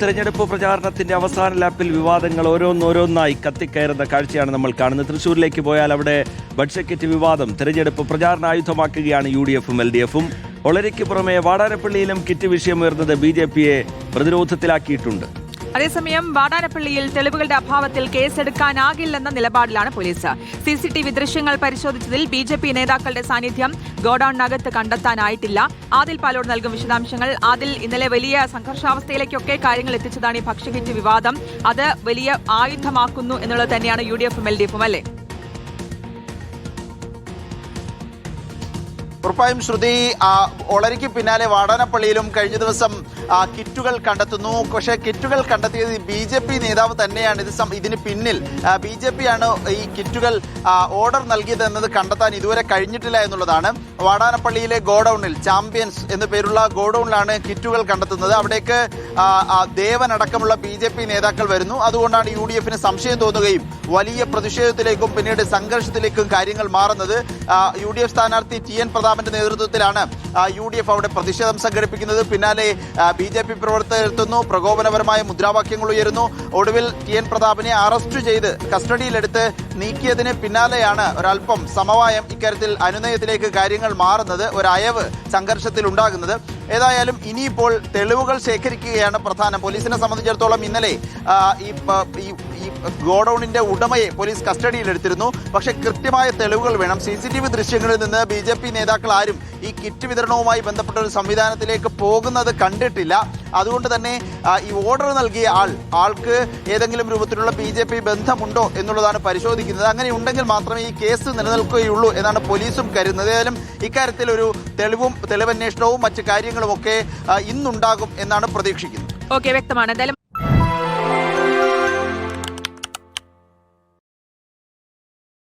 തെരഞ്ഞെടുപ്പ് പ്രചാരണത്തിന്റെ അവസാന ലാപ്പിൽ വിവാദങ്ങൾ ഓരോന്നോരോന്നായി കത്തിക്കയറുന്ന കാഴ്ചയാണ് നമ്മൾ കാണുന്നത്. തൃശ്ശൂരിലേക്ക് പോയാൽ അവിടെ ബഡ്ജറ്റ് വിവാദം തെരഞ്ഞെടുപ്പ് പ്രചാരണ ആയുധമാക്കുകയാണ് UDF-ഉം LDF-ഉം. ഒളരിക്ക് പുറമെ വാടാനപ്പള്ളിയിലും കിറ്റ് വിഷയമുയർന്നത് BJP-യെ പ്രതിരോധത്തിലാക്കിയിട്ടുണ്ട്. അതേസമയം വാടാനപ്പള്ളിയിൽ തെളിവുകളുടെ അഭാവത്തിൽ കേസെടുക്കാനാകില്ലെന്ന നിലപാടിലാണ് പോലീസ്. CCTV ദൃശ്യങ്ങൾ പരിശോധിച്ചതിൽ BJP നേതാക്കളുടെ സാന്നിധ്യം ഗോഡൌണിനകത്ത് കണ്ടെത്താനായിട്ടില്ല. ആദിൽ പാലോട് നൽകും വിശദാംശങ്ങൾ. ആദിൽ, ഇന്നലെ വലിയ സംഘർഷാവസ്ഥയിലേക്കൊക്കെ കാര്യങ്ങൾ എത്തിച്ചതാണ് ഈ ഭക്ഷ്യകിറ്റ് വിവാദം. അത് വലിയ ആയുധമാക്കുന്നു എന്നുള്ളത് തന്നെയാണ് UDF-ഉം LDF-ഉം, അല്ലേ? ഉറപ്പായും ശ്രുതി, ഒളരിക്ക് പിന്നാലെ വാടാനപ്പള്ളിയിലും കഴിഞ്ഞ ദിവസം കിറ്റുകൾ കണ്ടെത്തുന്നു. പക്ഷേ കിറ്റുകൾ കണ്ടെത്തിയത് BJP നേതാവ് തന്നെയാണ്. ഇതിന് പിന്നിൽ BJP ആണ് ഈ കിറ്റുകൾ ഓർഡർ നൽകിയത് എന്നത് കണ്ടെത്താൻ ഇതുവരെ കഴിഞ്ഞിട്ടില്ല എന്നുള്ളതാണ്. വാടാനപ്പള്ളിയിലെ ഗോഡൌണിൽ, ചാമ്പ്യൻസ് എന്നു പേരുള്ള ഗോഡൌണിലാണ് കിറ്റുകൾ കണ്ടെത്തുന്നത്. അവിടേക്ക് ദേവൻ അടക്കമുള്ള BJP നേതാക്കൾ വരുന്നു. അതുകൊണ്ടാണ് UDF-ന് സംശയം തോന്നുകയും വലിയ പ്രതിഷേധത്തിലേക്കും പിന്നീട് സംഘർഷത്തിലേക്കും കാര്യങ്ങൾ മാറുന്നത്. UDF സ്ഥാനാർത്ഥി TN പ്രതാപന്റെ നേതൃത്വത്തിലാണ് UDF അവിടെ പ്രതിഷേധം സംഘടിപ്പിക്കുന്നത്. പിന്നാലെ BJP പ്രവർത്തകർ എത്തുന്നു, പ്രകോപനപരമായ മുദ്രാവാക്യങ്ങൾ ഉയരുന്നു. ഒടുവിൽ TN പ്രതാപനെ അറസ്റ്റ് ചെയ്ത് കസ്റ്റഡിയിലെടുത്ത് നീക്കിയതിന് പിന്നാലെയാണ് ഒരല്പം സമവായം, ഇക്കാര്യത്തിൽ അനുനയത്തിലേക്ക് കാര്യങ്ങൾ മാറുന്നത്, ഒരയവ് സംഘർഷത്തിൽ ഉണ്ടാകുന്നത്. ഏതായാലും ഇനിയിപ്പോൾ തെളിവുകൾ ശേഖരിക്കുകയാണ് പ്രധാനം. പോലീസിനെ സംബന്ധിച്ചിടത്തോളം ഇന്നലെ ഈ ഗോഡൌണിന്റെ ഉടമയെ പോലീസ് കസ്റ്റഡിയിലെടുത്തിരുന്നു. പക്ഷേ കൃത്യമായ തെളിവുകൾ വേണം. CCTV ദൃശ്യങ്ങളിൽ നിന്ന് BJP നേതാക്കൾ ആരും ഈ കിറ്റ് വിതരണവുമായി ബന്ധപ്പെട്ട ഒരു സംവിധാനത്തിലേക്ക് പോകുന്നത് കണ്ടിട്ടില്ല. അതുകൊണ്ട് തന്നെ ഈ ഓർഡർ നൽകിയ ആൾക്ക് ഏതെങ്കിലും രൂപത്തിലുള്ള BJP ബന്ധമുണ്ടോ എന്നുള്ളതാണ് പരിശോധിക്കുന്നത്. അങ്ങനെ ഉണ്ടെങ്കിൽ മാത്രമേ ഈ കേസ് നിലനിൽക്കുകയുള്ളൂ എന്നാണ് പോലീസും കരുതുന്നത്. ഏതായാലും ഇക്കാര്യത്തിൽ ഒരു തെളിവന്വേഷണവും മറ്റു കാര്യങ്ങളുമൊക്കെ ഇന്നുണ്ടാകും എന്നാണ് പ്രതീക്ഷിക്കുന്നത്. ഓക്കെ, വ്യക്തമാണ്.